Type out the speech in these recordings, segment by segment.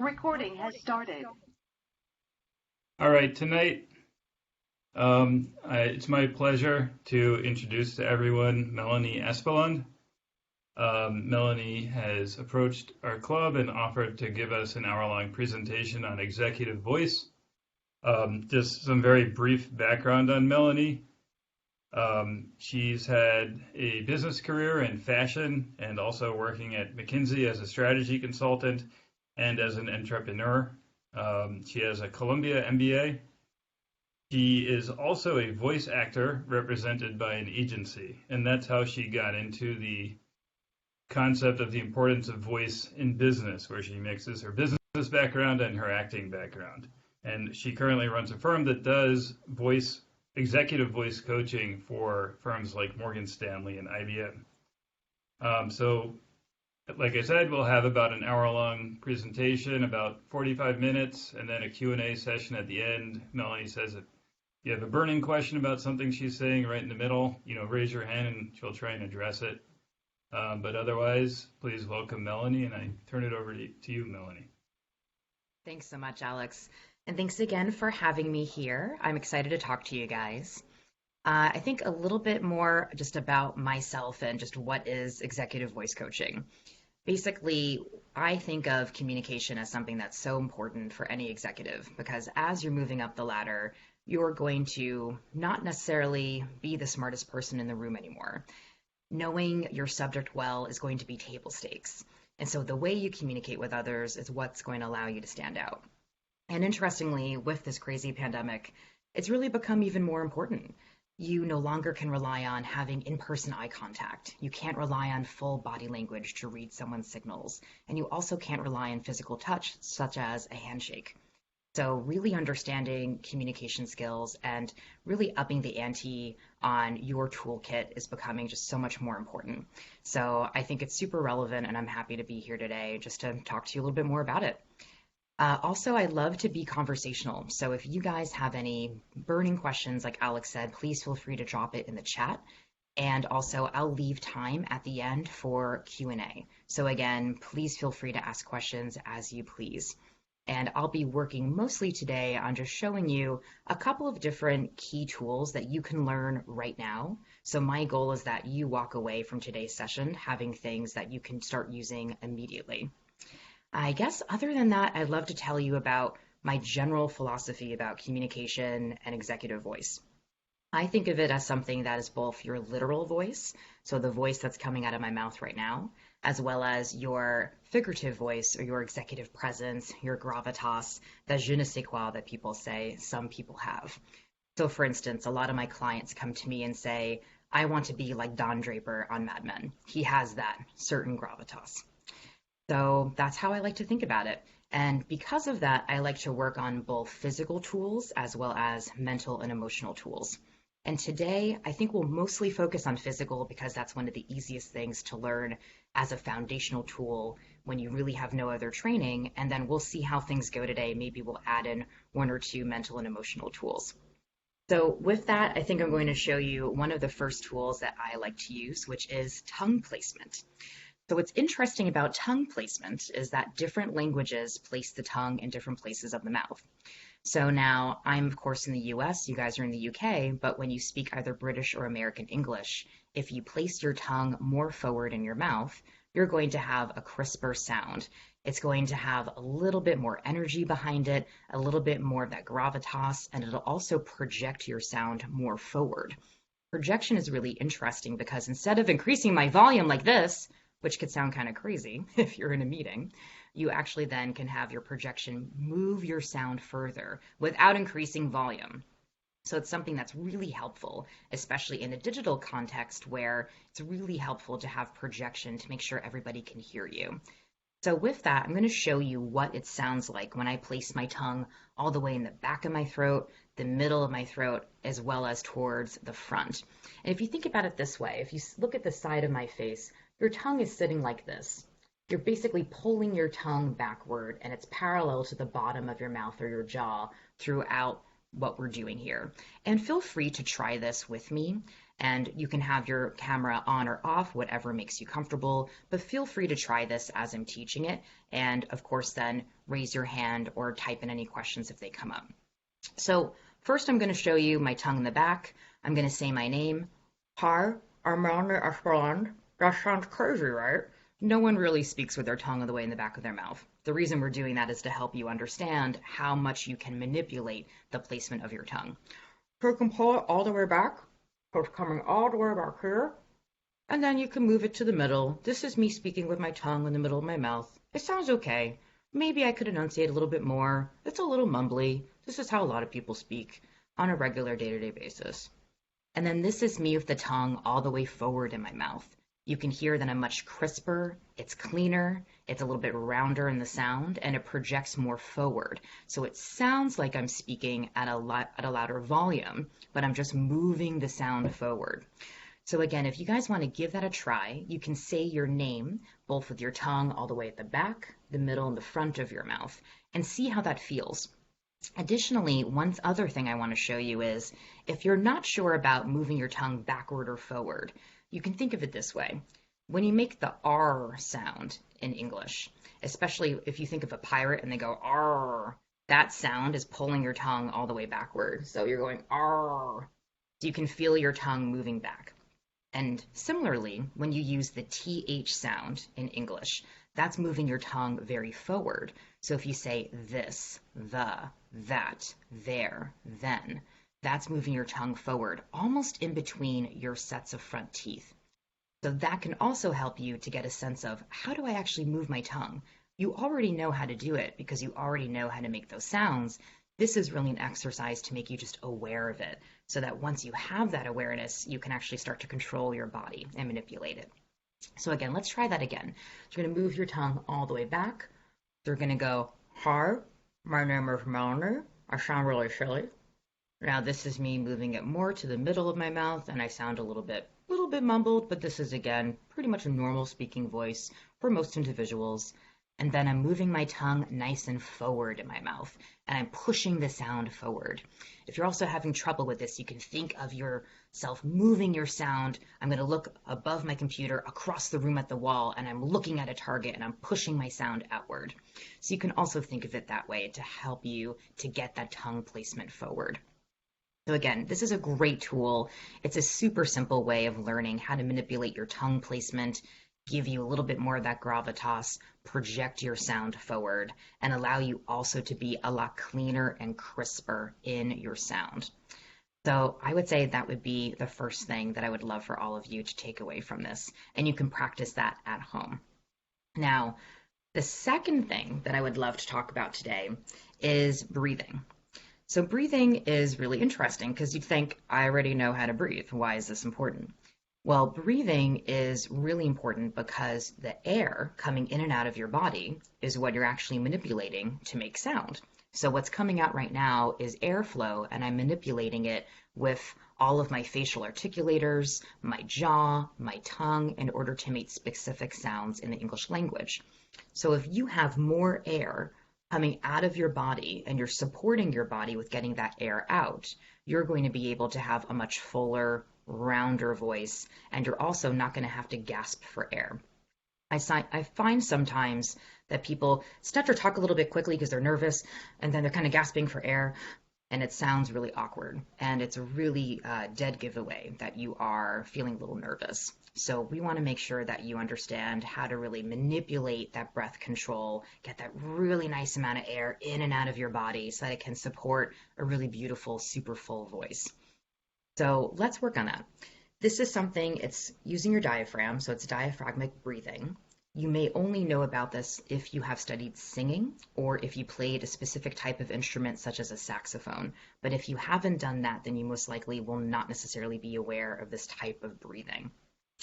Recording has started. All right, tonight it's my pleasure to introduce to everyone Melanie Espeland. Melanie has approached our club and offered to give us an hour-long presentation on executive voice. Just some very brief background on Melanie. She's had a business career in fashion and also working at McKinsey as a strategy consultant and as an entrepreneur. She has a Columbia MBA. She is also a voice actor represented by an agency, and that's how she got into the concept of the importance of voice in business, where she mixes her business background and her acting background. And she currently runs a firm that does executive voice coaching for firms like Morgan Stanley and IBM. So like I said, we'll have about an hour-long presentation, about 45 minutes, and then a Q&A session at the end. Melanie says if you have a burning question about something she's saying right in the middle, raise your hand and she'll try and address it. But otherwise, please welcome Melanie, and I turn it over to you, Melanie. Thanks so much, Alex. And thanks again for having me here. I'm excited to talk to you guys. I think a little bit more just about myself and just what is executive voice coaching. Basically, I think of communication as something that's so important for any executive because as you're moving up the ladder, you're going to not necessarily be the smartest person in the room anymore. Knowing your subject well is going to be table stakes. And so the way you communicate with others is what's going to allow you to stand out. And interestingly, with this crazy pandemic, it's really become even more important. You no longer can rely on having in-person eye contact. You can't rely on full body language to read someone's signals. And you also can't rely on physical touch, such as a handshake. So really understanding communication skills and really upping the ante on your toolkit is becoming just so much more important. So I think it's super relevant, and I'm happy to be here today just to talk to you a little bit more about it. Also, I love to be conversational. So if you guys have any burning questions, like Alex said, please feel free to drop it in the chat. And also, I'll leave time at the end for Q&A. So again, please feel free to ask questions as you please. And I'll be working mostly today on just showing you a couple of different key tools that you can learn right now. So my goal is that you walk away from today's session having things that you can start using immediately. I guess other than that, I'd love to tell you about my general philosophy about communication and executive voice. I think of it as something that is both your literal voice, so the voice that's coming out of my mouth right now, as well as your figurative voice or your executive presence, your gravitas, the je ne sais quoi that people say some people have. So for instance, a lot of my clients come to me and say, I want to be like Don Draper on Mad Men. He has that certain gravitas. So that's how I like to think about it. And because of that, I like to work on both physical tools as well as mental and emotional tools. And today, I think we'll mostly focus on physical because that's one of the easiest things to learn as a foundational tool when you really have no other training. And then we'll see how things go today. Maybe we'll add in one or two mental and emotional tools. So with that, I think I'm going to show you one of the first tools that I like to use, which is tongue placement. So what's interesting about tongue placement is that different languages place the tongue in different places of the mouth. So now I'm, of course, in the US, you guys are in the UK, but when you speak either British or American English, if you place your tongue more forward in your mouth, you're going to have a crisper sound. It's going to have a little bit more energy behind it, a little bit more of that gravitas, and it'll also project your sound more forward. Projection is really interesting because instead of increasing my volume like this, which could sound kind of crazy if you're in a meeting, you actually then can have your projection move your sound further without increasing volume. So it's something that's really helpful, especially in a digital context where it's really helpful to have projection to make sure everybody can hear you. So with that, I'm going to show you what it sounds like when I place my tongue all the way in the back of my throat, the middle of my throat, as well as towards the front. And if you think about it this way, if you look at the side of my face, your tongue is sitting like this. You're basically pulling your tongue backward and it's parallel to the bottom of your mouth or your jaw throughout what we're doing here. And feel free to try this with me And you can have your camera on or off, whatever makes you comfortable, but feel free to try this as I'm teaching it. And of course, then raise your hand or type in any questions if they come up. So first, I'm going to show you my tongue in the back. I'm going to say my name. Hi, I'm Melanie Espeland. That sounds crazy, right? No one really speaks with their tongue all the way in the back of their mouth. The reason we're doing that is to help you understand how much you can manipulate the placement of your tongue. So you can pull it all the way back. So it's coming all the way back here. And then you can move it to the middle. This is me speaking with my tongue in the middle of my mouth. It sounds okay. Maybe I could enunciate a little bit more. It's a little mumbly. This is how a lot of people speak on a regular day-to-day basis. And then this is me with the tongue all the way forward in my mouth. You can hear that I'm much crisper, it's cleaner, it's a little bit rounder in the sound, and it projects more forward. So it sounds like I'm speaking at a louder volume, but I'm just moving the sound forward. So again, if you guys want to give that a try, you can say your name, both with your tongue all the way at the back, the middle, and the front of your mouth, and see how that feels. Additionally, one other thing I want to show you is if you're not sure about moving your tongue backward or forward, you can think of it this way. When you make the R sound in English, especially if you think of a pirate and they go R, that sound is pulling your tongue all the way backward. So you're going R. So you can feel your tongue moving back. And similarly, when you use the TH sound in English, that's moving your tongue very forward. So if you say this, the, that, there, then, that's moving your tongue forward, almost in between your sets of front teeth. So that can also help you to get a sense of, how do I actually move my tongue? You already know how to do it because you already know how to make those sounds. This is really an exercise to make you just aware of it, so that once you have that awareness, you can actually start to control your body and manipulate it. So again, let's try that again. You're going to move your tongue all the way back. You're going to go, hi, my name is Melanie. I sound really silly. Now this is me moving it more to the middle of my mouth, and I sound a little bit mumbled, but this is again pretty much a normal speaking voice for most individuals. And then I'm moving my tongue nice and forward in my mouth, and I'm pushing the sound forward. If you're also having trouble with this, you can think of yourself moving your sound. I'm going to look above my computer across the room at the wall, and I'm looking at a target, and I'm pushing my sound outward. So you can also think of it that way to help you to get that tongue placement forward. So again, this is a great tool. It's a super simple way of learning how to manipulate your tongue placement, give you a little bit more of that gravitas, project your sound forward, and allow you also to be a lot cleaner and crisper in your sound. So I would say that would be the first thing that I would love for all of you to take away from this, and you can practice that at home. Now, the second thing that I would love to talk about today is breathing. So breathing is really interesting because you'd think, I already know how to breathe. Why is this important? Well, breathing is really important because the air coming in and out of your body is what you're actually manipulating to make sound. So what's coming out right now is airflow, and I'm manipulating it with all of my facial articulators, my jaw, my tongue, in order to make specific sounds in the English language. So if you have more air coming out of your body and you're supporting your body with getting that air out, you're going to be able to have a much fuller, rounder voice, and you're also not going to have to gasp for air. I find sometimes that people stutter talk a little bit quickly because they're nervous, and then they're kind of gasping for air, and it sounds really awkward. And it's a really dead giveaway that you are feeling a little nervous. So we want to make sure that you understand how to really manipulate that breath control, get that really nice amount of air in and out of your body so that it can support a really beautiful, super full voice. So let's work on that. This is something, it's using your diaphragm, so it's diaphragmatic breathing. You may only know about this if you have studied singing or if you played a specific type of instrument such as a saxophone. But if you haven't done that, then you most likely will not necessarily be aware of this type of breathing.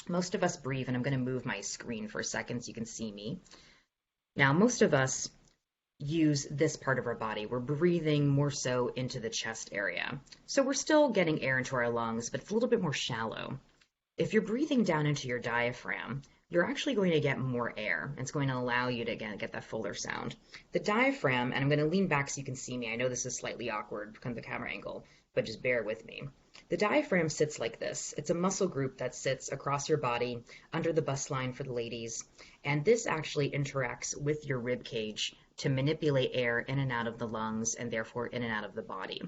Most of us breathe, and I'm going to move my screen for a second so you can see me. Now, most of us use this part of our body. We're breathing more so into the chest area. So we're still getting air into our lungs, but it's a little bit more shallow. If you're breathing down into your diaphragm, you're actually going to get more air. It's going to allow you to, again, get that fuller sound. The diaphragm, and I'm going to lean back so you can see me. I know this is slightly awkward because of the camera angle, but just bear with me. The diaphragm sits like this. It's a muscle group that sits across your body under the bust line for the ladies, and this actually interacts with your rib cage to manipulate air in and out of the lungs and therefore in and out of the body.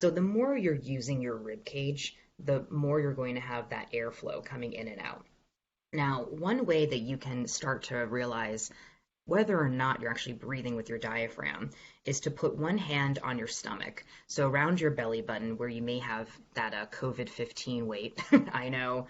So the more you're using your rib cage, the more you're going to have that airflow coming in and out. Now, one way that you can start to realize whether or not you're actually breathing with your diaphragm is to put one hand on your stomach. So around your belly button where you may have that COVID-15 weight. I know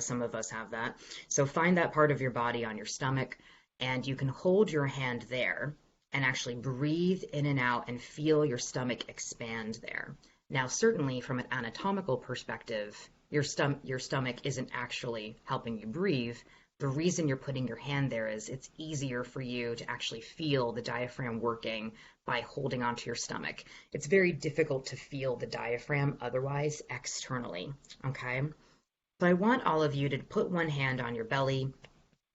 some of us have that. So find that part of your body on your stomach and you can hold your hand there and actually breathe in and out and feel your stomach expand there. Now, certainly from an anatomical perspective, your stomach isn't actually helping you breathe. The reason you're putting your hand there is it's easier for you to actually feel the diaphragm working by holding onto your stomach. It's very difficult to feel the diaphragm otherwise externally, okay? So I want all of you to put one hand on your belly,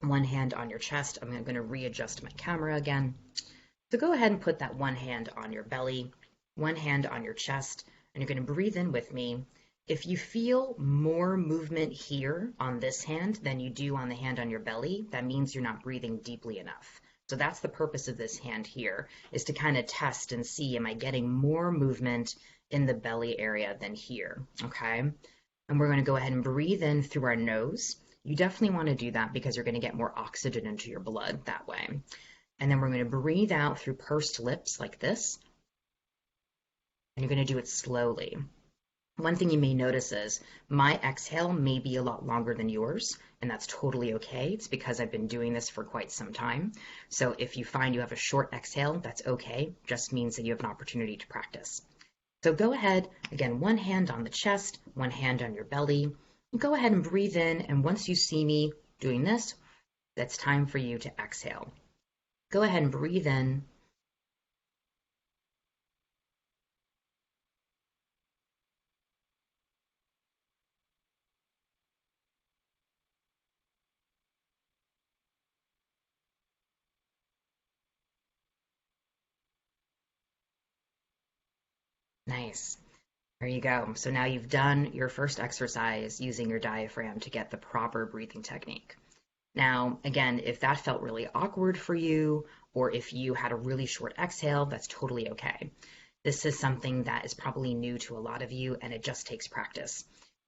one hand on your chest. I'm going to readjust my camera again. So go ahead and put that one hand on your belly, one hand on your chest, and you're going to breathe in with me. If you feel more movement here on this hand than you do on the hand on your belly, that means you're not breathing deeply enough. So that's the purpose of this hand here, is to kind of test and see, am I getting more movement in the belly area than here, okay? And we're going to go ahead and breathe in through our nose. You definitely want to do that because you're going to get more oxygen into your blood that way. And then we're going to breathe out through pursed lips like this. And you're going to do it slowly. One thing you may notice is my exhale may be a lot longer than yours, and that's totally okay. It's because I've been doing this for quite some time. So if you find you have a short exhale, that's okay. Just means that you have an opportunity to practice. So go ahead, again, one hand on the chest, one hand on your belly. Go ahead and breathe in, and once you see me doing this, it's time for you to exhale. Go ahead and breathe in. Nice. There you go. So now you've done your first exercise using your diaphragm to get the proper breathing technique. Now, again, if that felt really awkward for you, or if you had a really short exhale, that's totally okay. This is something that is probably new to a lot of you, and it just takes practice.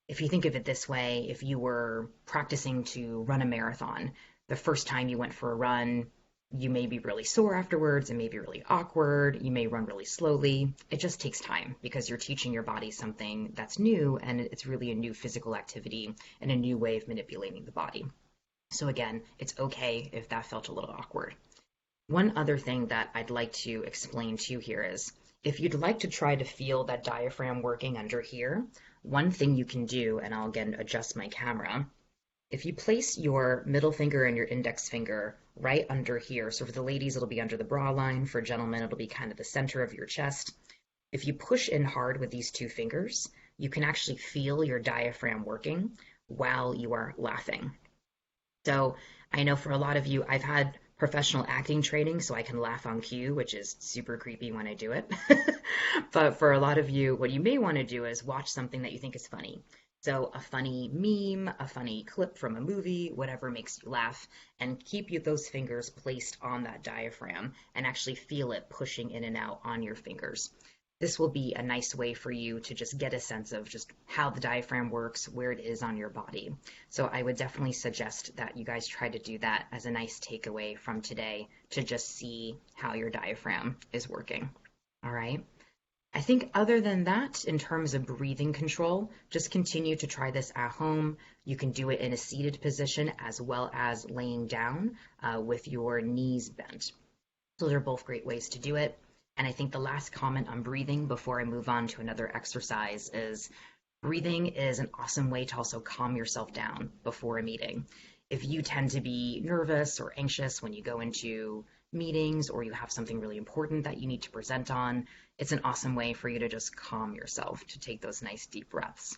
If you think of it this way, if you were practicing to run a marathon, the first time you went for a run, you may be really sore afterwards, it may be really awkward, you may run really slowly. It just takes time because you're teaching your body something that's new, and it's really a new physical activity and a new way of manipulating the body. So again, it's okay if that felt a little awkward. One other thing that I'd like to explain to you here is, if you'd like to try to feel that diaphragm working under here, one thing you can do, and I'll again adjust my camera, if you place your middle finger and your index finger right under here, so for the ladies, it'll be under the bra line. For gentlemen, it'll be kind of the center of your chest. If you push in hard with these two fingers, you can actually feel your diaphragm working while you are laughing. So I know for a lot of you, I've had professional acting training, so I can laugh on cue, which is super creepy when I do it. But for a lot of you, what you may want to do is watch something that you think is funny. So a funny meme, a funny clip from a movie, whatever makes you laugh, and keep those fingers placed on that diaphragm and actually feel it pushing in and out on your fingers. This will be a nice way for you to just get a sense of just how the diaphragm works, where it is on your body. So I would definitely suggest that you guys try to do that as a nice takeaway from today to just see how your diaphragm is working. All right. I think other than that, in terms of breathing control, just continue to try this at home. You can do it in a seated position as well as laying down with your knees bent. Those are both great ways to do it. And I think the last comment on breathing before I move on to another exercise is breathing is an awesome way to also calm yourself down before a meeting. If you tend to be nervous or anxious when you go into meetings or you have something really important that you need to present on, it's an awesome way for you to just calm yourself, to take those nice deep breaths.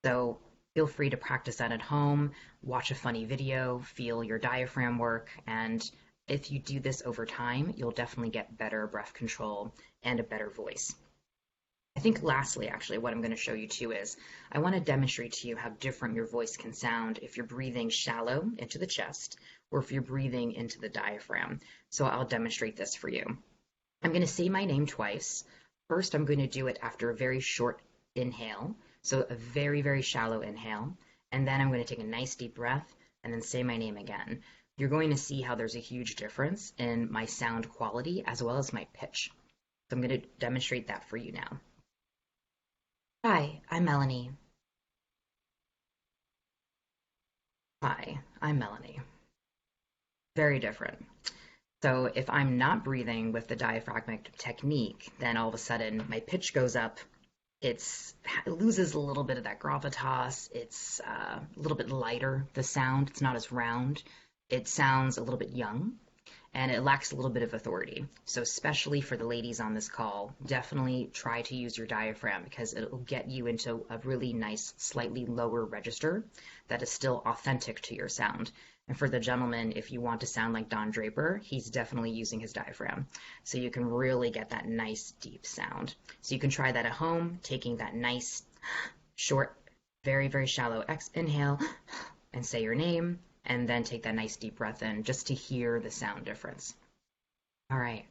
So Feel free to practice that at home, watch a funny video, feel your diaphragm work, and if you do this over time, you'll definitely get better breath control and a better voice. I think lastly, actually, what I'm going to show you too is I want to demonstrate to you how different your voice can sound if you're breathing shallow into the chest or if you're breathing into the diaphragm. So I'll demonstrate this for you. I'm going to say my name twice. First, I'm going to do it after a very short inhale. So a very, very shallow inhale. And then I'm going to take a nice deep breath and then say my name again. You're going to see how there's a huge difference in my sound quality as well as my pitch. So I'm going to demonstrate that for you now. Hi, I'm Melanie. Hi, I'm Melanie. Very different. So if I'm not breathing with the diaphragmatic technique, then all of a sudden my pitch goes up. It loses a little bit of that gravitas. It's a little bit lighter, the sound. It's not as round. It sounds a little bit young, and it lacks a little bit of authority. So especially for the ladies on this call, definitely try to use your diaphragm because it will get you into a really nice, slightly lower register that is still authentic to your sound. And for the gentleman, if you want to sound like Don Draper, he's definitely using his diaphragm. So you can really get that nice, deep sound. So you can try that at home, taking that nice, short, very, very shallow inhale and say your name, and then take that nice deep breath in just to hear the sound difference. All right.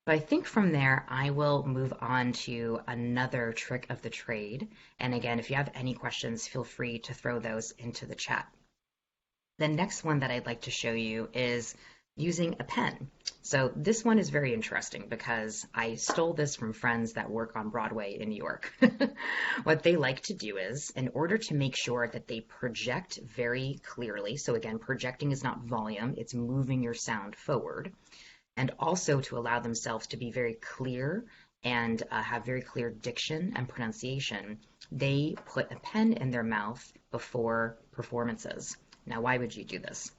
So I think from there, I will move on to another trick of the trade. And again, if you have any questions, feel free to throw those into the chat. The next one that I'd like to show you is using a pen. So this one is very interesting because I stole this from friends that work on Broadway in New York. What they like to do is, in order to make sure that they project very clearly, so again, projecting is not volume, it's moving your sound forward, and also to allow themselves to be very clear and have very clear diction and pronunciation, they put a pen in their mouth before performances. Now, why would you do this?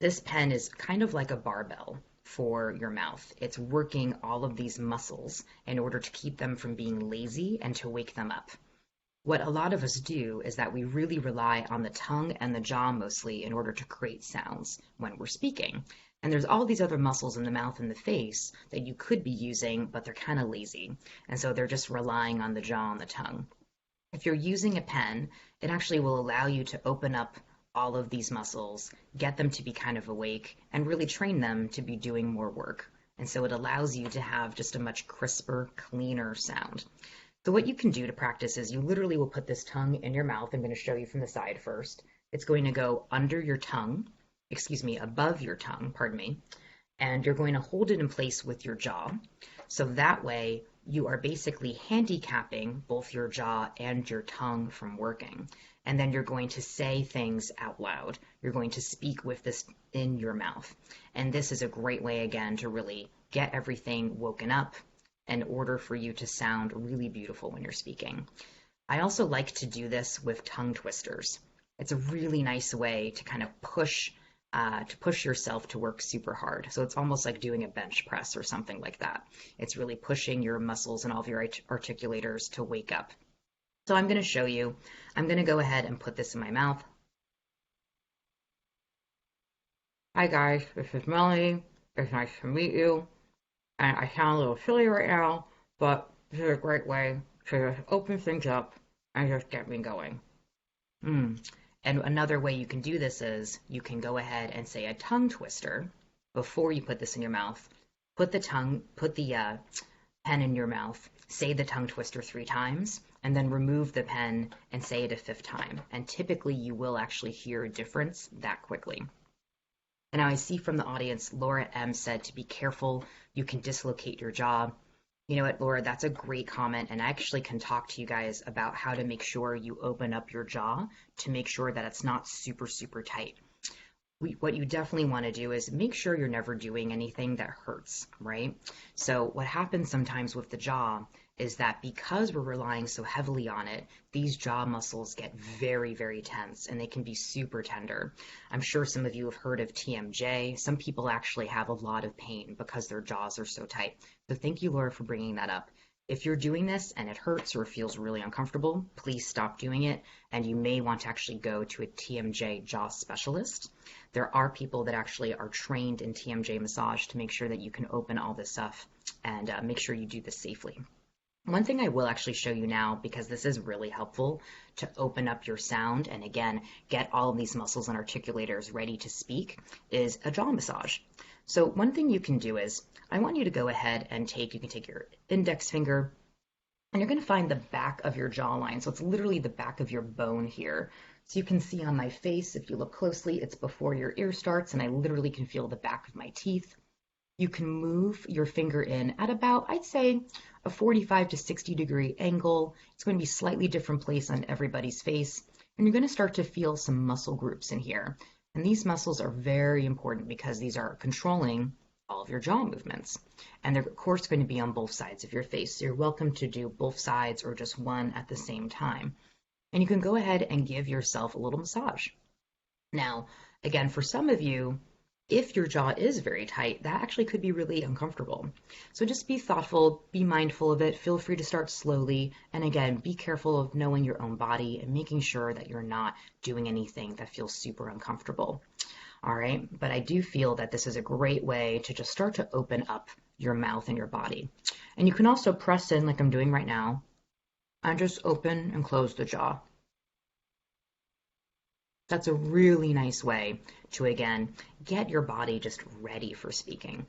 This pen is kind of like a barbell for your mouth. It's working all of these muscles in order to keep them from being lazy and to wake them up. What a lot of us do is that we really rely on the tongue and the jaw mostly in order to create sounds when we're speaking. And there's all these other muscles in the mouth and the face that you could be using, but they're kind of lazy. And so they're just relying on the jaw and the tongue. If you're using a pen, it actually will allow you to open up all of these muscles, get them to be kind of awake, and really train them to be doing more work. And so it allows you to have just a much crisper, cleaner sound. So what you can do to practice is you literally will put this tongue in your mouth. I'm going to show you from the side first. It's going to go under your tongue, above your tongue, pardon me, and you're going to hold it in place with your jaw. So that way you are basically handicapping both your jaw and your tongue from working. And then you're going to say things out loud. You're going to speak with this in your mouth. And this is a great way, again, to really get everything woken up in order for you to sound really beautiful when you're speaking. I also like to do this with tongue twisters. It's a really nice way to kind of push yourself to work super hard. So it's almost like doing a bench press or something like that. It's really pushing your muscles and all of your articulators to wake up. So I'm going to show you. I'm going to go ahead and put this in my mouth. Hi guys, this is Melanie. It's nice to meet you. And I sound a little silly right now, but this is a great way to just open things up and just get me going. And another way you can do this is you can go ahead and say a tongue twister before you put this in your mouth. Put the pen in your mouth, say the tongue twister 3 times, and then remove the pen and say it a 5th time. And typically you will actually hear a difference that quickly. And now I see from the audience, Laura M said to be careful, you can dislocate your jaw. You know what, Laura, that's a great comment, and I actually can talk to you guys about how to make sure you open up your jaw to make sure that it's not super, super tight. What you definitely want to do is make sure you're never doing anything that hurts, right? So what happens sometimes with the jaw is that because we're relying so heavily on it, these jaw muscles get very, very tense and they can be super tender. I'm sure some of you have heard of TMJ. Some people actually have a lot of pain because their jaws are so tight. So thank you, Laura, for bringing that up. If you're doing this and it hurts or feels really uncomfortable, please stop doing it, and you may want to actually go to a TMJ jaw specialist. There are people that actually are trained in TMJ massage to make sure that you can open all this stuff and make sure you do this safely. One thing I will actually show you now, because this is really helpful to open up your sound and again, get all of these muscles and articulators ready to speak, is a jaw massage. So one thing you can do is, I want you to go ahead and you can take your index finger and you're going to find the back of your jawline. So it's literally the back of your bone here. So you can see on my face, if you look closely, it's before your ear starts and I literally can feel the back of my teeth. You can move your finger in at about, I'd say, a 45 to 60 degree angle. It's going to be a slightly different place on everybody's face. And you're going to start to feel some muscle groups in here. And these muscles are very important because these are controlling all of your jaw movements. And they're, of course, going to be on both sides of your face. So you're welcome to do both sides or just one at the same time. And you can go ahead and give yourself a little massage. Now, again, for some of you, if your jaw is very tight, that actually could be really uncomfortable. So just be thoughtful, be mindful of it. Feel free to start slowly. And again, be careful of knowing your own body and making sure that you're not doing anything that feels super uncomfortable. All right, but I do feel that this is a great way to just start to open up your mouth and your body. And you can also press in like I'm doing right now and just open and close the jaw. That's a really nice way to, again, get your body just ready for speaking.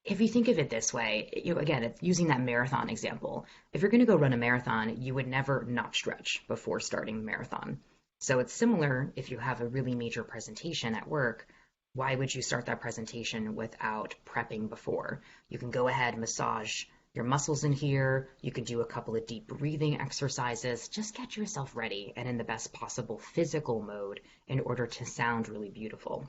If you think of it this way, again, it's using that marathon example. If you're going to go run a marathon, you would never not stretch before starting the marathon. So it's similar if you have a really major presentation at work. Why would you start that presentation without prepping before? You can go ahead and massage your muscles in here. You could do a couple of deep breathing exercises. Just get yourself ready and in the best possible physical mode in order to sound really beautiful.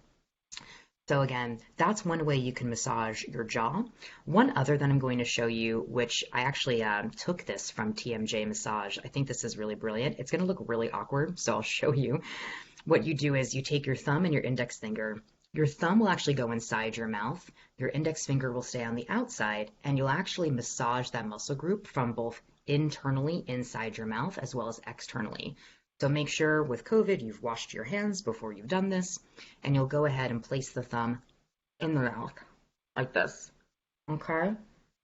So again, that's one way you can massage your jaw. One other that I'm going to show you, which I actually took this from TMJ Massage. I think this is really brilliant. It's going to look really awkward, so I'll show you. What you do is you take your thumb and your index finger. Your thumb will actually go inside your mouth. Your index finger will stay on the outside, and you'll actually massage that muscle group from both internally inside your mouth as well as externally. So make sure with COVID you've washed your hands before you've done this, and you'll go ahead and place the thumb in the mouth like this. Okay?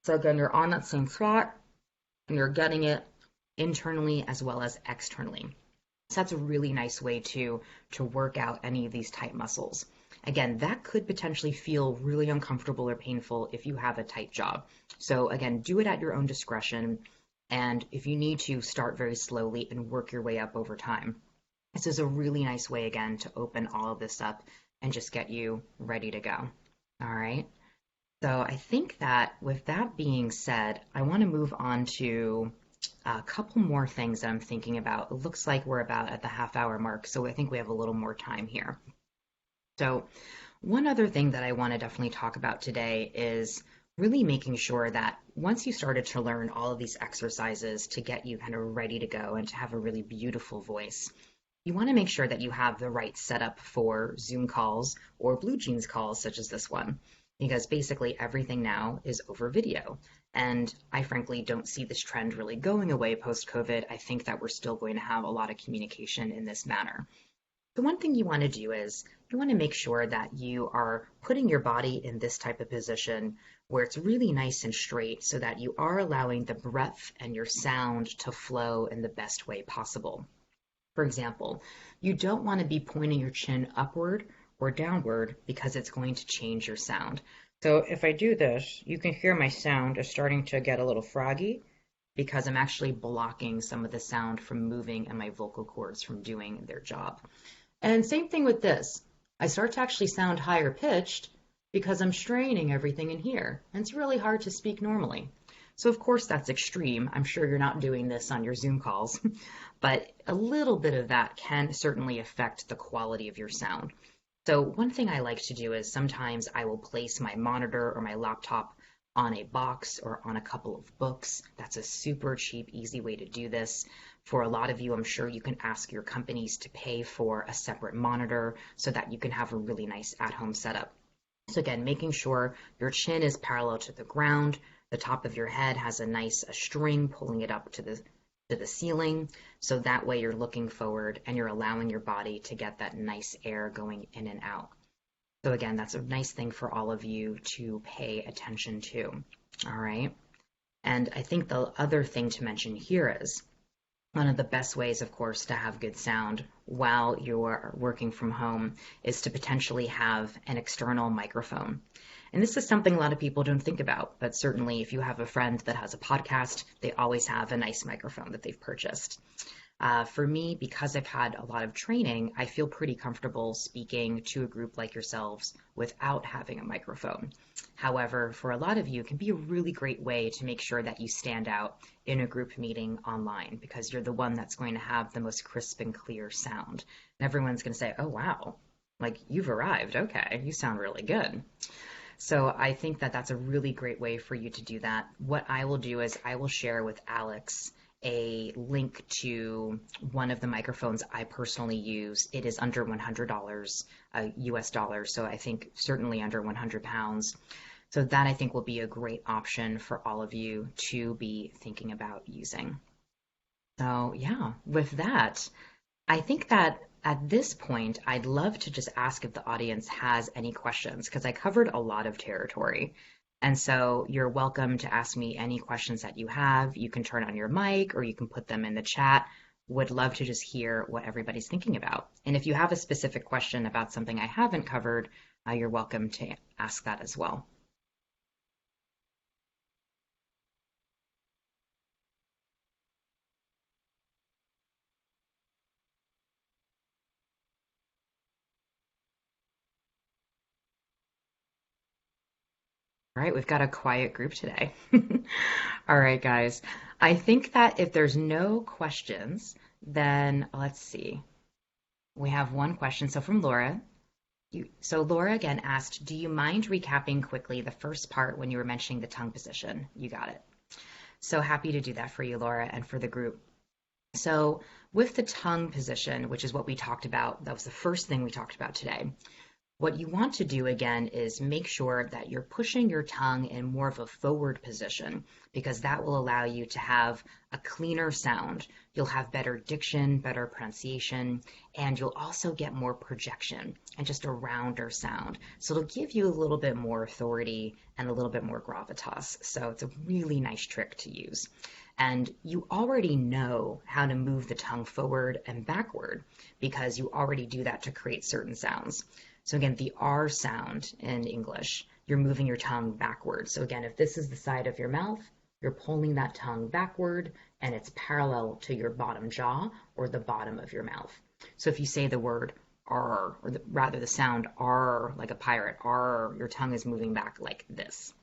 So again, you're on that same spot, and you're getting it internally as well as externally. So that's a really nice way to work out any of these tight muscles. Again, that could potentially feel really uncomfortable or painful if you have a tight jaw. So again, do it at your own discretion. And if you need to, start very slowly and work your way up over time. This is a really nice way, again, to open all of this up and just get you ready to go. All right. So I think that with that being said, I want to move on to a couple more things that I'm thinking about. It looks like we're about at the half-hour mark, so I think we have a little more time here. So one other thing that I want to definitely talk about today is really making sure that once you started to learn all of these exercises to get you kind of ready to go and to have a really beautiful voice, you want to make sure that you have the right setup for Zoom calls or Blue Jeans calls such as this one, because basically everything now is over video. And I frankly don't see this trend really going away post-COVID. I think that we're still going to have a lot of communication in this manner. The one thing you want to do is you want to make sure that you are putting your body in this type of position where it's really nice and straight so that you are allowing the breath and your sound to flow in the best way possible. For example, you don't want to be pointing your chin upward or downward because it's going to change your sound. So if I do this, you can hear my sound is starting to get a little froggy because I'm actually blocking some of the sound from moving and my vocal cords from doing their job. And same thing with this. I start to actually sound higher pitched because I'm straining everything in here. And it's really hard to speak normally. So of course that's extreme. I'm sure you're not doing this on your Zoom calls, but a little bit of that can certainly affect the quality of your sound. So one thing I like to do is sometimes I will place my monitor or my laptop on a box or on a couple of books. That's a super cheap, easy way to do this. For a lot of you, I'm sure you can ask your companies to pay for a separate monitor so that you can have a really nice at-home setup. So again, making sure your chin is parallel to the ground, the top of your head has a string pulling it up to the ceiling. So that way you're looking forward and you're allowing your body to get that nice air going in and out. So again, that's a nice thing for all of you to pay attention to. All right. And I think the other thing to mention here is one of the best ways, of course, to have good sound while you're working from home is to potentially have an external microphone. And this is something a lot of people don't think about, but certainly if you have a friend that has a podcast, they always have a nice microphone that they've purchased. For me, because I've had a lot of training, I feel pretty comfortable speaking to a group like yourselves without having a microphone. However, for a lot of you, it can be a really great way to make sure that you stand out in a group meeting online because you're the one that's going to have the most crisp and clear sound. And everyone's going to say, oh, wow, like you've arrived. Okay, you sound really good. So I think that that's a really great way for you to do that. What I will do is I will share with Alex a link to one of the microphones I personally use. It is under $100 US dollars, so I think certainly under 100 pounds. So that I think will be a great option for all of you to be thinking about using. So yeah, with that, I think that at this point, I'd love to just ask if the audience has any questions because I covered a lot of territory. And so you're welcome to ask me any questions that you have. You can turn on your mic or you can put them in the chat. Would love to just hear what everybody's thinking about. And if you have a specific question about something I haven't covered, you're welcome to ask that as well. All right, we've got a quiet group today. All right, guys. I think that if there's no questions, then let's see. We have one question. So from Laura. So Laura again asked, do you mind recapping quickly the first part when you were mentioning the tongue position? You got it. So happy to do that for you, Laura, and for the group. So with the tongue position, which is what we talked about, that was the first thing we talked about today. What you want to do again is make sure that you're pushing your tongue in more of a forward position because that will allow you to have a cleaner sound. You'll have better diction, better pronunciation, and you'll also get more projection and just a rounder sound. So it'll give you a little bit more authority and a little bit more gravitas. So it's a really nice trick to use. And you already know how to move the tongue forward and backward because you already do that to create certain sounds. So again, the R sound in English, you're moving your tongue backward. So again, if this is the side of your mouth, you're pulling that tongue backward and it's parallel to your bottom jaw or the bottom of your mouth. So if you say the word R, or rather the sound R, like a pirate, R, your tongue is moving back like this.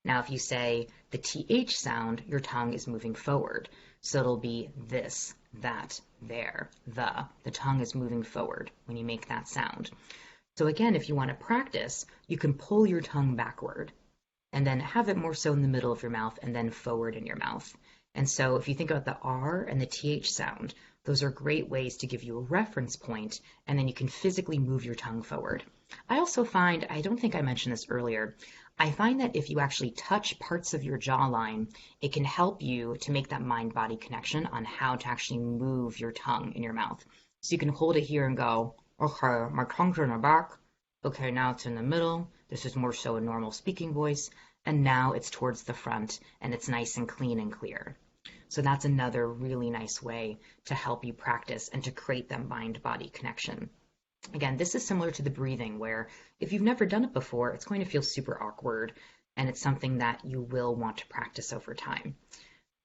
Now, if you say the TH sound, your tongue is moving forward. So it'll be this, that, there, the tongue is moving forward when you make that sound. So again, if you want to practice, you can pull your tongue backward and then have it more so in the middle of your mouth and then forward in your mouth. And so if you think about the R and the TH sound, those are great ways to give you a reference point, and then you can physically move your tongue forward. I also find, I don't think I mentioned this earlier, I find that if you actually touch parts of your jawline, it can help you to make that mind-body connection on how to actually move your tongue in your mouth. So you can hold it here and go, okay, my tongue's in the back. Okay, now it's in the middle. This is more so a normal speaking voice. And now it's towards the front and it's nice and clean and clear. So that's another really nice way to help you practice and to create that mind-body connection. Again, this is similar to the breathing where if you've never done it before, it's going to feel super awkward and it's something that you will want to practice over time.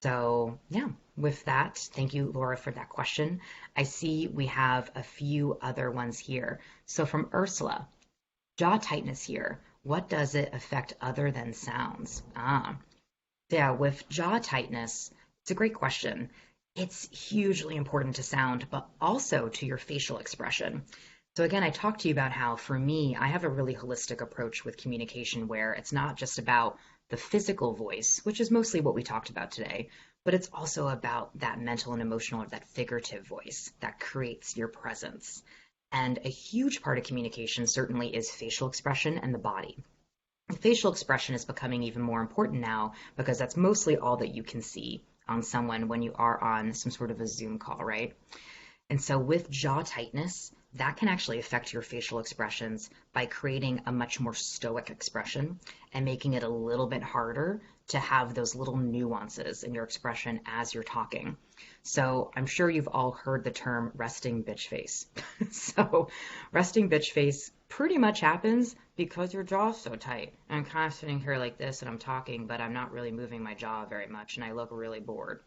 So yeah, with that, thank you, Laura, for that question. I see we have a few other ones here. So from Ursula, jaw tightness here. What does it affect other than sounds? Yeah, with jaw tightness, it's a great question. It's hugely important to sound, but also to your facial expression. So again, I talked to you about how for me, I have a really holistic approach with communication where it's not just about the physical voice, which is mostly what we talked about today, but it's also about that mental and emotional or that figurative voice that creates your presence. And a huge part of communication certainly is facial expression and the body. Facial expression is becoming even more important now because that's mostly all that you can see on someone when you are on some sort of a Zoom call, right? And so with jaw tightness, that can actually affect your facial expressions by creating a much more stoic expression and making it a little bit harder to have those little nuances in your expression as you're talking. So I'm sure you've all heard the term resting bitch face. So resting bitch face pretty much happens because your jaw's so tight. I'm kind of sitting here like this and I'm talking, but I'm not really moving my jaw very much and I look really bored.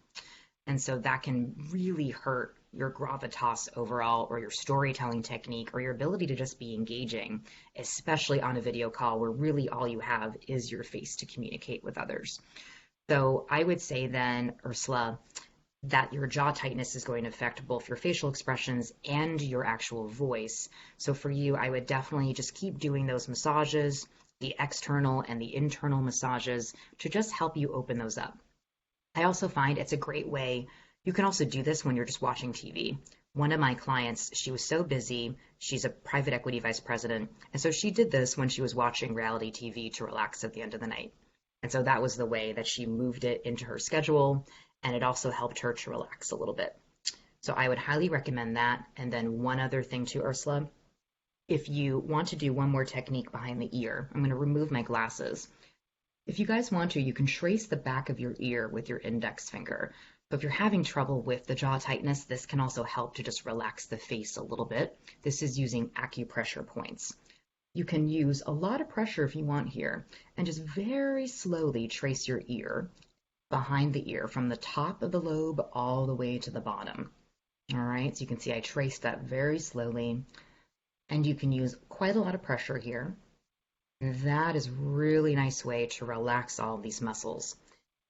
And so that can really hurt your gravitas overall, or your storytelling technique, or your ability to just be engaging, especially on a video call where really all you have is your face to communicate with others. So I would say then, Ursula, that your jaw tightness is going to affect both your facial expressions and your actual voice. So for you, I would definitely just keep doing those massages, the external and the internal massages, to just help you open those up. I also find it's a great way. You can also do this when you're just watching TV. One of my clients, she was so busy. She's a private equity vice president. And so she did this when she was watching reality TV to relax at the end of the night. And so that was the way that she moved it into her schedule. And it also helped her to relax a little bit. So I would highly recommend that. And then one other thing too, Ursula, if you want to do one more technique behind the ear, I'm going to remove my glasses. If you guys want to, you can trace the back of your ear with your index finger. So if you're having trouble with the jaw tightness, this can also help to just relax the face a little bit. This is using acupressure points. You can use a lot of pressure if you want here, and just very slowly trace your ear, behind the ear, from the top of the lobe all the way to the bottom. All right, so you can see I traced that very slowly, and you can use quite a lot of pressure here. That is a really nice way to relax all of these muscles.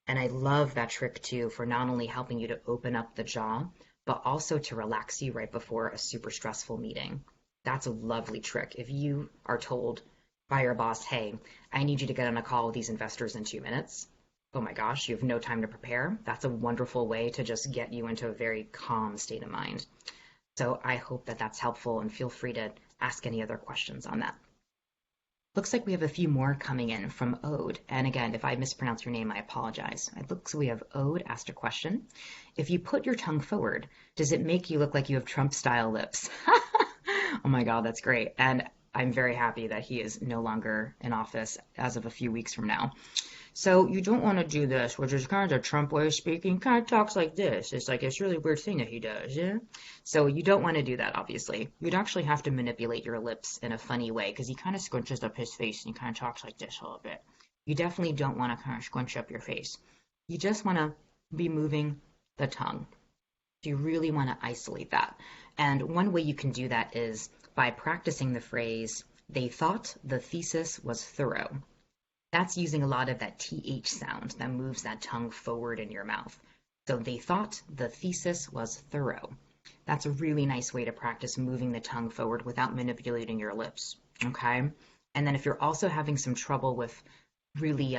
And I love that trick too for not only helping you to open up the jaw, but also to relax you right before a super stressful meeting. That's a lovely trick. If you are told by your boss, hey, I need you to get on a call with these investors in 2 minutes. Oh my gosh, you have no time to prepare. That's a wonderful way to just get you into a very calm state of mind. So I hope that that's helpful, and feel free to ask any other questions on that. Looks like we have a few more coming in from Ode. And again, if I mispronounce your name, I apologize. It looks like we have Ode asked a question. If you put your tongue forward, does it make you look like you have Trump-style lips? Oh my God, that's great. And I'm very happy that he is no longer in office as of a few weeks from now. So you don't want to do this, which is kind of the Trump way of speaking. Kind of talks like this. It's like it's really weird thing that he does, yeah? So you don't want to do that, obviously. You'd actually have to manipulate your lips in a funny way because he kind of scrunches up his face and he kind of talks like this a little bit. You definitely don't want to kind of scrunch up your face. You just want to be moving the tongue. So you really want to isolate that. And one way you can do that is by practicing the phrase, they thought the thesis was thorough. That's using a lot of that TH sound that moves that tongue forward in your mouth. So they thought the thesis was thorough. That's a really nice way to practice moving the tongue forward without manipulating your lips, okay? And then if you're also having some trouble with really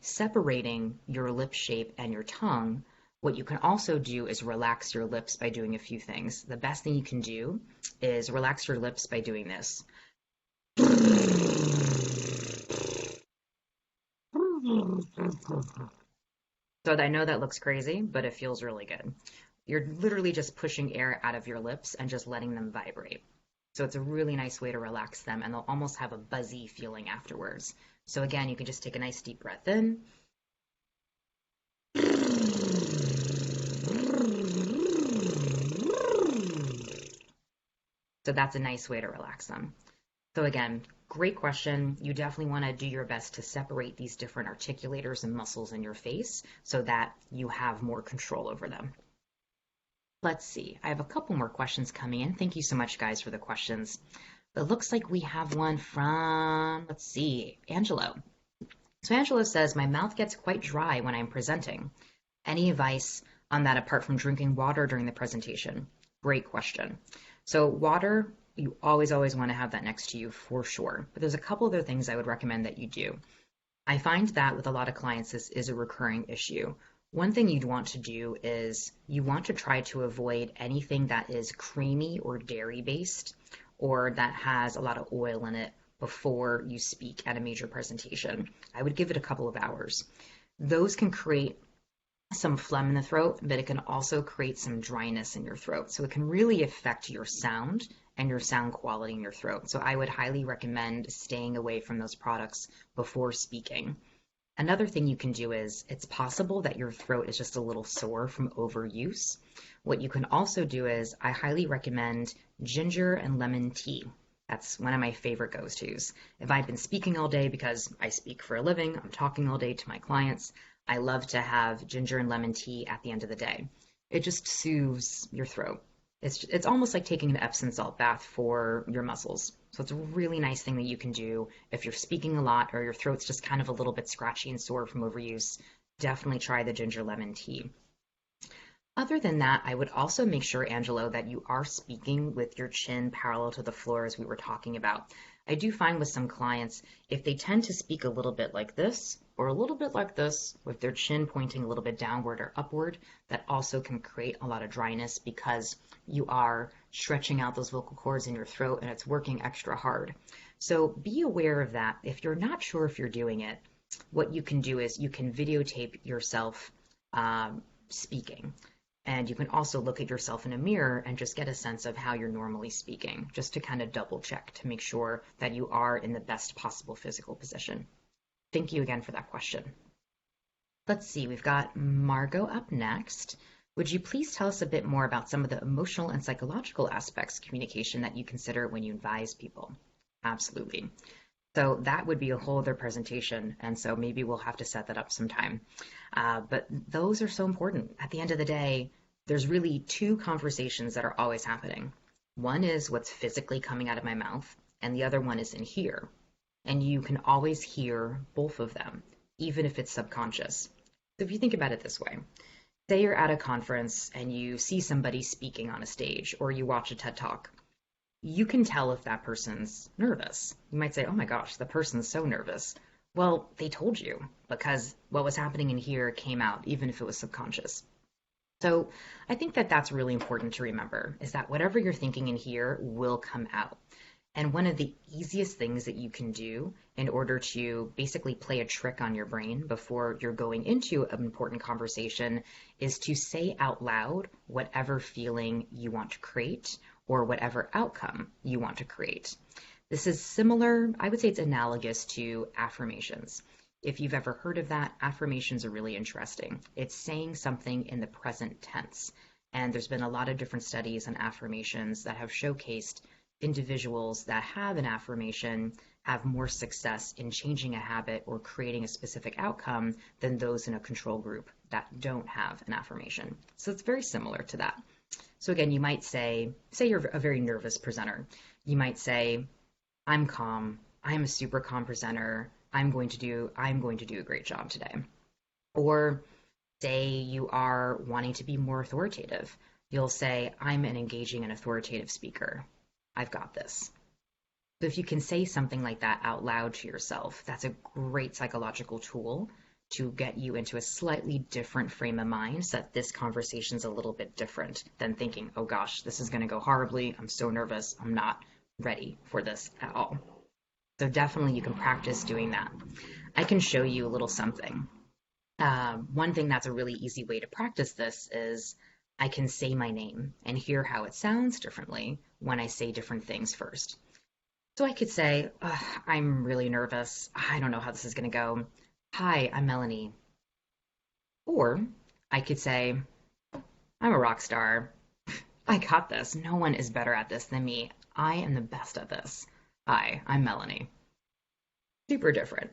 separating your lip shape and your tongue, what you can also do is relax your lips by doing a few things. The best thing you can do is relax your lips by doing this. So I know that looks crazy, but it feels really good. You're literally just pushing air out of your lips and just letting them vibrate. So it's a really nice way to relax them, and they'll almost have a buzzy feeling afterwards. So again, you can just take a nice deep breath in. So that's a nice way to relax them. So again, great question. You definitely want to do your best to separate these different articulators and muscles in your face so that you have more control over them. Let's see. I have a couple more questions coming in. Thank you so much, guys, for the questions. It looks like we have one from, let's see, Angelo. So Angelo says, my mouth gets quite dry when I'm presenting. Any advice on that apart from drinking water during the presentation? Great question. So water, you always want to have that next to you for sure. But there's a couple other things I would recommend that you do. I find that with a lot of clients, this is a recurring issue. One thing you'd want to do is you want to try to avoid anything that is creamy or dairy based, or that has a lot of oil in it, before you speak at a major presentation. I would give it a couple of hours. Those can create some phlegm in the throat, but it can also create some dryness in your throat. So it can really affect your sound and your sound quality in your throat. So I would highly recommend staying away from those products before speaking. Another thing you can do is it's possible that your throat is just a little sore from overuse. What you can also do is I highly recommend ginger and lemon tea. That's one of my favorite go-tos. If I've been speaking all day because I speak for a living, I'm talking all day to my clients, I love to have ginger and lemon tea at the end of the day. It just soothes your throat. It's almost like taking an Epsom salt bath for your muscles. So it's a really nice thing that you can do if you're speaking a lot or your throat's just kind of a little bit scratchy and sore from overuse. Definitely try the ginger lemon tea. Other than that, I would also make sure, Angelo, that you are speaking with your chin parallel to the floor as we were talking about. I do find with some clients, if they tend to speak a little bit like this or a little bit like this, with their chin pointing a little bit downward or upward, that also can create a lot of dryness because you are stretching out those vocal cords in your throat and it's working extra hard. So be aware of that. If you're not sure if you're doing it, what you can do is you can videotape yourself speaking. And you can also look at yourself in a mirror and just get a sense of how you're normally speaking, just to kind of double check to make sure that you are in the best possible physical position. Thank you again for that question. Let's see, we've got Margot up next. Would you please tell us a bit more about some of the emotional and psychological aspects of communication that you consider when you advise people? Absolutely. So that would be a whole other presentation, and so maybe we'll have to set that up sometime. But those are so important. At the end of the day, there's really two conversations that are always happening. One is what's physically coming out of my mouth, and the other one is in here. And you can always hear both of them, even if it's subconscious. So if you think about it this way, say you're at a conference and you see somebody speaking on a stage, or you watch a TED Talk. You can tell if that person's nervous. You might say, oh my gosh, the person's so nervous. Well, they told you because what was happening in here came out, even if it was subconscious. So I think that that's really important to remember, is that whatever you're thinking in here will come out. And one of the easiest things that you can do in order to basically play a trick on your brain before you're going into an important conversation is to say out loud whatever feeling you want to create or whatever outcome you want to create. This is similar, I would say it's analogous to affirmations. If you've ever heard of that, affirmations are really interesting. It's saying something in the present tense. And there's been a lot of different studies on affirmations that have showcased individuals that have an affirmation have more success in changing a habit or creating a specific outcome than those in a control group that don't have an affirmation. So it's very similar to that. So again, you might say you're a very nervous presenter. You might say, I'm calm. I'm a super calm presenter. I'm going to do a great job today. Or say you are wanting to be more authoritative. You'll say, I'm an engaging and authoritative speaker. I've got this. So if you can say something like that out loud to yourself, that's a great psychological tool to get you into a slightly different frame of mind so that this conversation's a little bit different than thinking, oh gosh, this is going to go horribly. I'm so nervous. I'm not ready for this at all. So definitely you can practice doing that. I can show you a little something. One thing that's a really easy way to practice this is I can say my name and hear how it sounds differently when I say different things first. So I could say, I'm really nervous. I don't know how this is going to go. Hi, I'm Melanie. Or I could say, I'm a rock star. I got this. No one is better at this than me. I am the best at this. Hi, I'm Melanie. Super different.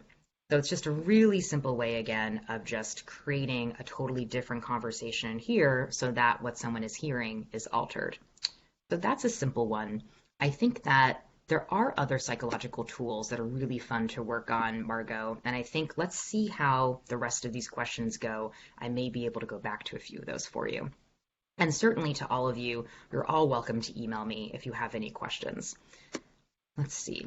So it's just a really simple way, again, of just creating a totally different conversation here so that what someone is hearing is altered. So that's a simple one. I think that there are other psychological tools that are really fun to work on, Margot, and I think let's see how the rest of these questions go. I may be able to go back to a few of those for you. And certainly to all of you, you're all welcome to email me if you have any questions. Let's see.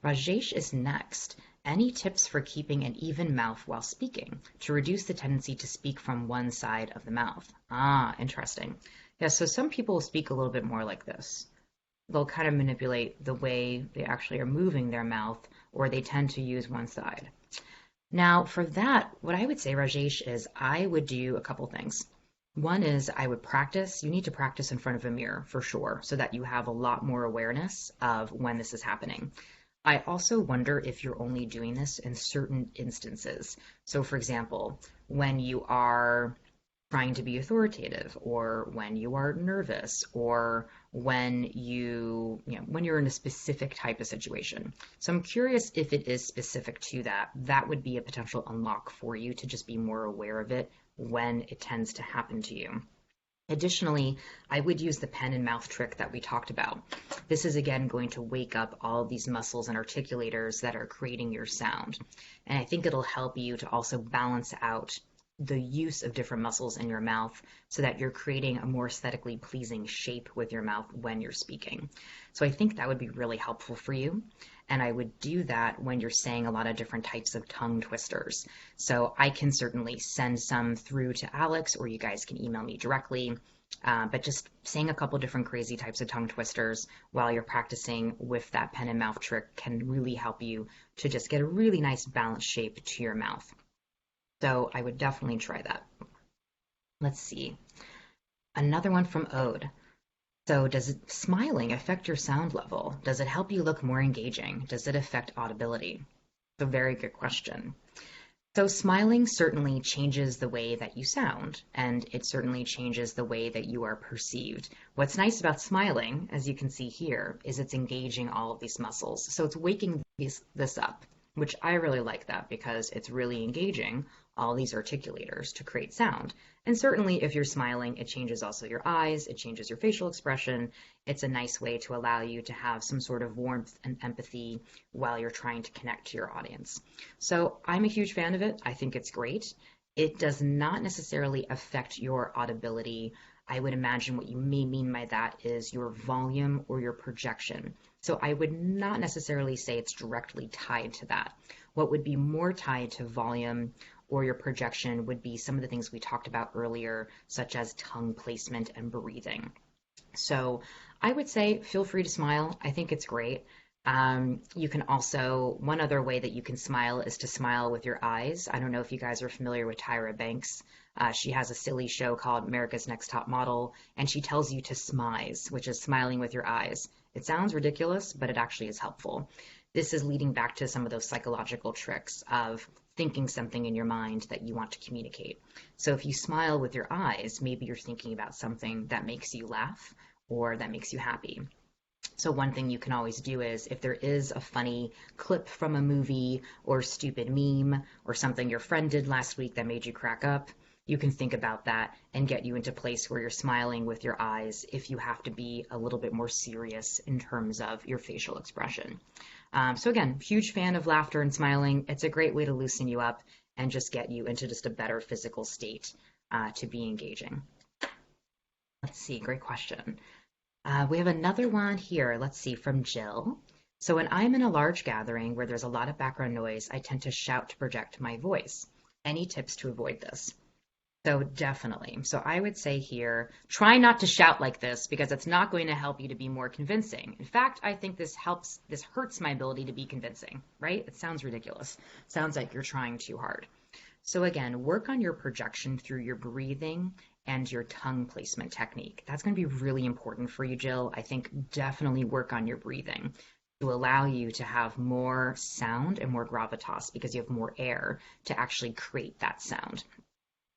Rajesh is next. Any tips for keeping an even mouth while speaking to reduce the tendency to speak from one side of the mouth? Ah, interesting. Yeah, so some people speak a little bit more like this. they'll kind of manipulate the way they actually are moving their mouth, or they tend to use one side. Now, for that, what I would say, Rajesh, is I would do a couple things. One is I would practice. You need to practice in front of a mirror for sure, so that you have a lot more awareness of when this is happening. I also wonder if you're only doing this in certain instances. So, for example, when you are trying to be authoritative, or when you are nervous, or when when you're in a specific type of situation. So I'm curious if it is specific to that. That would be a potential unlock for you to just be more aware of it when it tends to happen to you. Additionally, I would use the pen and mouth trick that we talked about. This is again going to wake up all of these muscles and articulators that are creating your sound. And I think it'll help you to also balance out the use of different muscles in your mouth so that you're creating a more aesthetically pleasing shape with your mouth when you're speaking. So I think that would be really helpful for you. And I would do that when you're saying a lot of different types of tongue twisters. So I can certainly send some through to Alex, or you guys can email me directly. But just saying a couple different crazy types of tongue twisters while you're practicing with that pen and mouth trick can really help you to just get a really nice balanced shape to your mouth. So I would definitely try that. Let's see. Another one from Ode. So does smiling affect your sound level? Does it help you look more engaging? Does it affect audibility? It's a very good question. So smiling certainly changes the way that you sound, and it certainly changes the way that you are perceived. What's nice about smiling, as you can see here, is it's engaging all of these muscles. So it's waking this up, which I really like that because it's really engaging all these articulators to create sound. And certainly if you're smiling, it changes also your eyes, it changes your facial expression. It's a nice way to allow you to have some sort of warmth and empathy while you're trying to connect to your audience. So I'm a huge fan of it. I think it's great. It does not necessarily affect your audibility. I would imagine what you may mean by that is your volume or your projection. So I would not necessarily say it's directly tied to that. What would be more tied to volume or your projection would be some of the things we talked about earlier, such as tongue placement and breathing. So I would say feel free to smile. I think it's great. You can also, one other way that you can smile is to smile with your eyes. I don't know if you guys are familiar with Tyra Banks. She has a silly show called America's Next Top Model, and she tells you to smize, which is smiling with your eyes. It sounds ridiculous, but it actually is helpful. This is leading back to some of those psychological tricks of thinking something in your mind that you want to communicate. So if you smile with your eyes, maybe you're thinking about something that makes you laugh or that makes you happy. So one thing you can always do is if there is a funny clip from a movie or stupid meme or something your friend did last week that made you crack up, you can think about that and get you into a place where you're smiling with your eyes if you have to be a little bit more serious in terms of your facial expression. So again, huge fan of laughter and smiling. It's a great way to loosen you up and just get you into just a better physical state to be engaging. Let's see, great question. We have another one here. Let's see, from Jill. So when I'm in a large gathering where there's a lot of background noise, I tend to shout to project my voice. Any tips to avoid this? So definitely. So I would say here, try not to shout like this because it's not going to help you to be more convincing. In fact, I think this hurts my ability to be convincing, right? It sounds ridiculous. Sounds like you're trying too hard. So again, work on your projection through your breathing and your tongue placement technique. That's going to be really important for you, Jill. I think definitely work on your breathing to allow you to have more sound and more gravitas because you have more air to actually create that sound.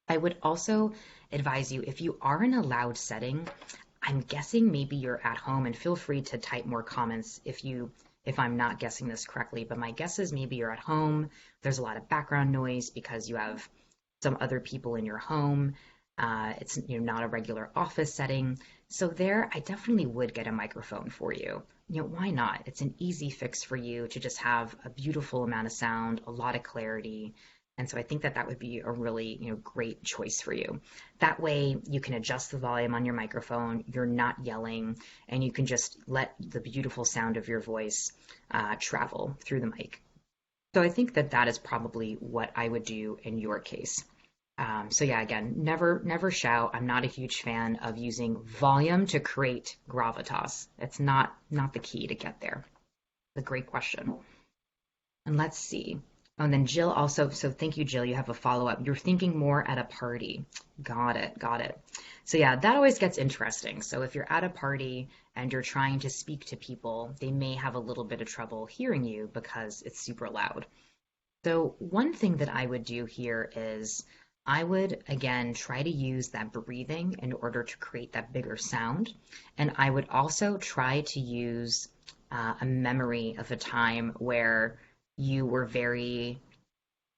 I would also advise you, if you are in a loud setting, I'm guessing maybe you're at home, and feel free to type more comments if I'm not guessing this correctly, but my guess is maybe you're at home, there's a lot of background noise because you have some other people in your home. It's not a regular office setting. So there, I definitely would get a microphone for you. Why not? It's an easy fix for you to just have a beautiful amount of sound, a lot of clarity. And so I think that would be a really, great choice for you. That way you can adjust the volume on your microphone, you're not yelling, and you can just let the beautiful sound of your voice travel through the mic. So I think that is probably what I would do in your case. So yeah, again, never shout. I'm not a huge fan of using volume to create gravitas. It's not the key to get there. A great question. And let's see. Oh, and then Jill also, so thank you, Jill. You have a follow-up. You're thinking more at a party. Got it, got it. So yeah, that always gets interesting. So if you're at a party and you're trying to speak to people, they may have a little bit of trouble hearing you because it's super loud. So one thing that I would do here is I would again try to use that breathing in order to create that bigger sound. And I would also try to use a memory of a time you were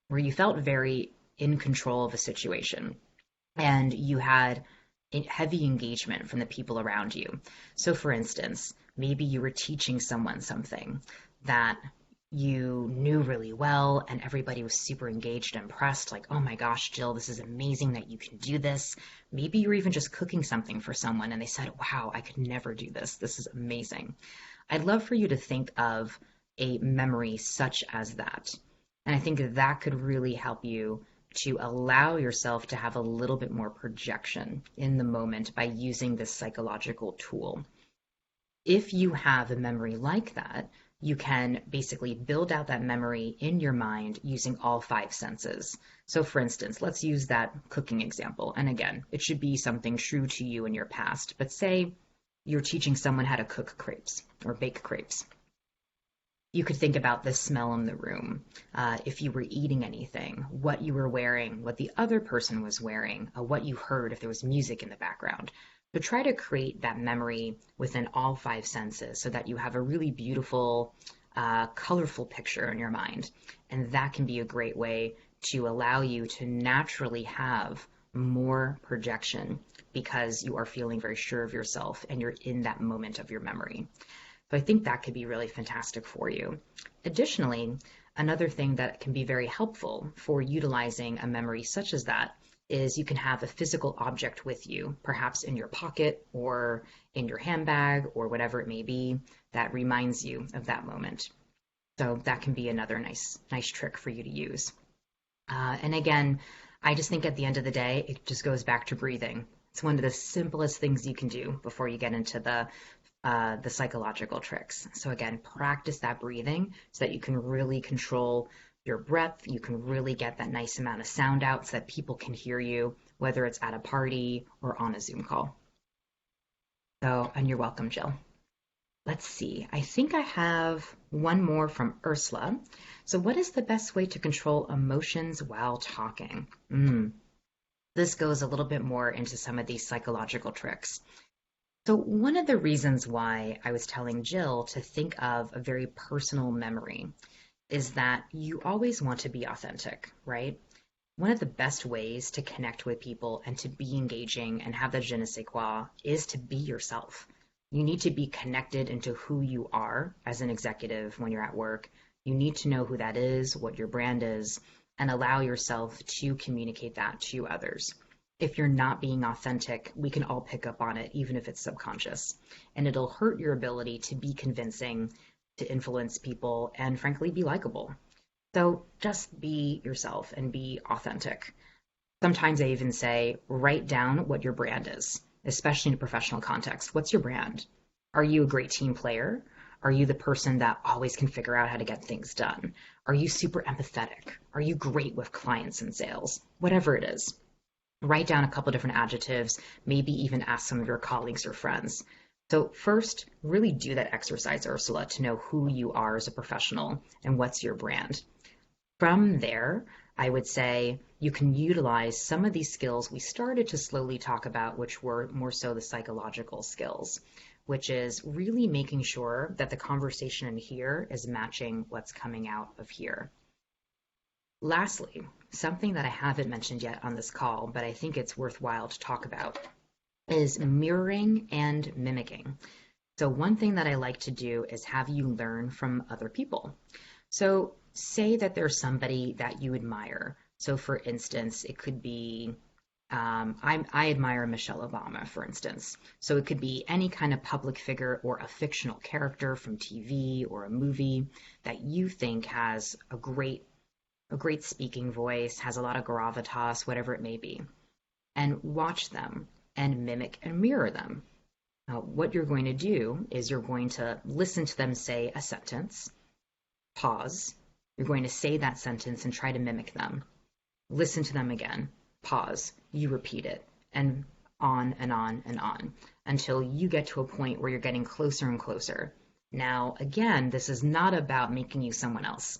where you felt very in control of a situation and you had heavy engagement from the people around you. So for instance, maybe you were teaching someone something that you knew really well and everybody was super engaged and impressed, like, oh my gosh, Jill, this is amazing that you can do this. Maybe you were even just cooking something for someone and they said, wow, I could never do this. This is amazing. I'd love for you to think of a memory such as that. And I think that could really help you to allow yourself to have a little bit more projection in the moment by using this psychological tool. If you have a memory like that, you can basically build out that memory in your mind using all five senses. So for instance, let's use that cooking example. And again, it should be something true to you in your past, but say you're teaching someone how to cook crepes or bake crepes. You could think about the smell in the room, if you were eating anything, what you were wearing, what the other person was wearing, what you heard if there was music in the background. So try to create that memory within all five senses so that you have a really beautiful, colorful picture in your mind. And that can be a great way to allow you to naturally have more projection because you are feeling very sure of yourself and you're in that moment of your memory. So I think that could be really fantastic for you. Additionally, another thing that can be very helpful for utilizing a memory such as that is you can have a physical object with you, perhaps in your pocket or in your handbag or whatever it may be, that reminds you of that moment. So that can be another nice trick for you to use. And again, I just think at the end of the day, it just goes back to breathing. It's one of the simplest things you can do before you get into the psychological tricks. So again, practice that breathing so that you can really control your breath. You can really get that nice amount of sound out so that people can hear you, whether it's at a party or on a Zoom call. So, and you're welcome, Jill. Let's see. I think I have one more from Ursula. So what is the best way to control emotions while talking? This goes a little bit more into some of these psychological tricks. So one of the reasons why I was telling Jill to think of a very personal memory is that you always want to be authentic, right? One of the best ways to connect with people and to be engaging and have the je ne sais quoi is to be yourself. You need to be connected into who you are as an executive when you're at work. You need to know who that is, what your brand is, and allow yourself to communicate that to others. If you're not being authentic, we can all pick up on it, even if it's subconscious. And it'll hurt your ability to be convincing, to influence people, and frankly, be likable. So just be yourself and be authentic. Sometimes I even say, write down what your brand is, especially in a professional context. What's your brand? Are you a great team player? Are you the person that always can figure out how to get things done? Are you super empathetic? Are you great with clients and sales? Whatever it is. Write down a couple different adjectives, maybe even ask some of your colleagues or friends. So first, really do that exercise, Ursula, to know who you are as a professional and what's your brand. From there, I would say you can utilize some of these skills we started to slowly talk about, which were more so the psychological skills, which is really making sure that the conversation in here is matching what's coming out of here. Lastly, something that I haven't mentioned yet on this call, but I think it's worthwhile to talk about, is mirroring and mimicking. So one thing that I like to do is have you learn from other people. So say that there's somebody that you admire. So for instance, it could be, I admire Michelle Obama, for instance. So it could be any kind of public figure or a fictional character from TV or a movie that you think has a great a great speaking voice, has a lot of gravitas, whatever it may be, and watch them and mimic and mirror them. What you're going to do is you're going to listen to them say a sentence, pause. You're going to say that sentence and try to mimic them. Listen to them again, pause. You repeat it, and on and on and on until you get to a point where you're getting closer and closer. Now, again, this is not about making you someone else.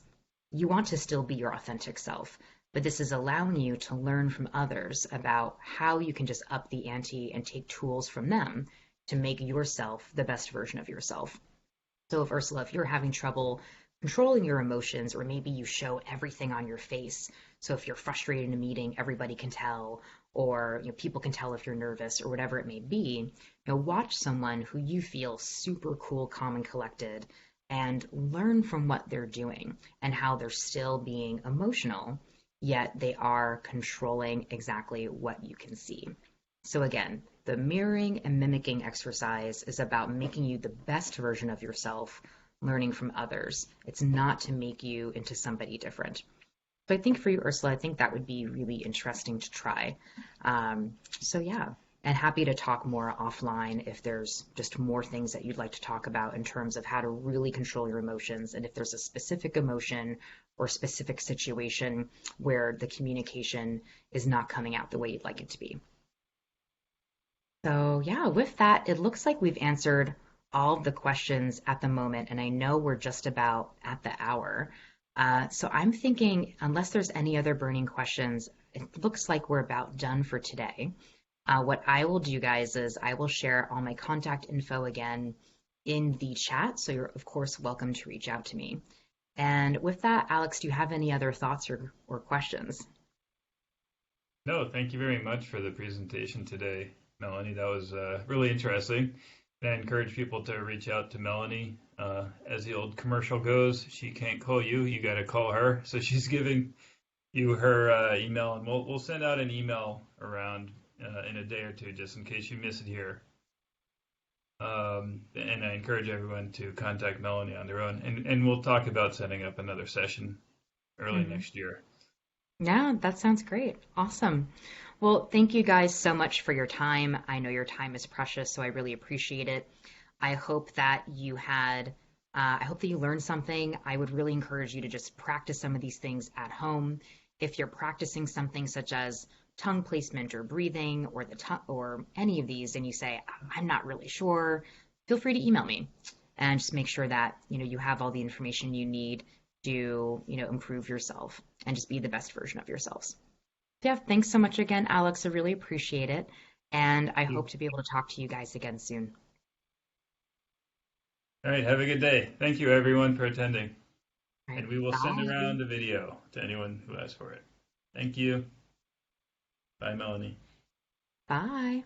You want to still be your authentic self, but this is allowing you to learn from others about how you can just up the ante and take tools from them to make yourself the best version of yourself. So if Ursula, if you're having trouble controlling your emotions, or maybe you show everything on your face, so if you're frustrated in a meeting, everybody can tell, or people can tell if you're nervous or whatever it may be, watch someone who you feel super cool, calm, and collected, and learn from what they're doing and how they're still being emotional, yet they are controlling exactly what you can see. So again, the mirroring and mimicking exercise is about making you the best version of yourself, learning from others. It's not to make you into somebody different. So I think for you, Ursula, I think that would be really interesting to try. So yeah, and happy to talk more offline if there's just more things that you'd like to talk about in terms of how to really control your emotions, and if there's a specific emotion or specific situation where the communication is not coming out the way you'd like it to be. So yeah, with that, it looks like we've answered all of the questions at the moment, and I know we're just about at the hour. So I'm thinking, unless there's any other burning questions, it looks like we're about done for today. What I will do, guys, is I will share all my contact info again in the chat, so you're, of course, welcome to reach out to me. And with that, Alex, do you have any other thoughts or questions? No, thank you very much for the presentation today, Melanie. That was really interesting. And I encourage people to reach out to Melanie. As the old commercial goes, she can't call you, you got to call her. So she's giving you her email, and we'll send out an email around in a day or two just in case you miss it here. And I encourage everyone to contact Melanie on their own, and we'll talk about setting up another session early next year. Yeah, that sounds great. Awesome. Well, thank you guys so much for your time. I know your time is precious, so I really appreciate it. I hope that I hope that you learned something. I would really encourage you to just practice some of these things at home. If you're practicing something such as tongue placement or breathing or or any of these, and you say, I'm not really sure, feel free to email me and just make sure that, you have all the information you need to, improve yourself and just be the best version of yourselves. Yeah, thanks so much again, Alex. I really appreciate it. And I hope to be able to talk to you guys again soon. All right, have a good day. Thank you, everyone, for attending. All right, And we will send bye. around a video to anyone who asks for it. Thank you. Bye, Melanie. Bye.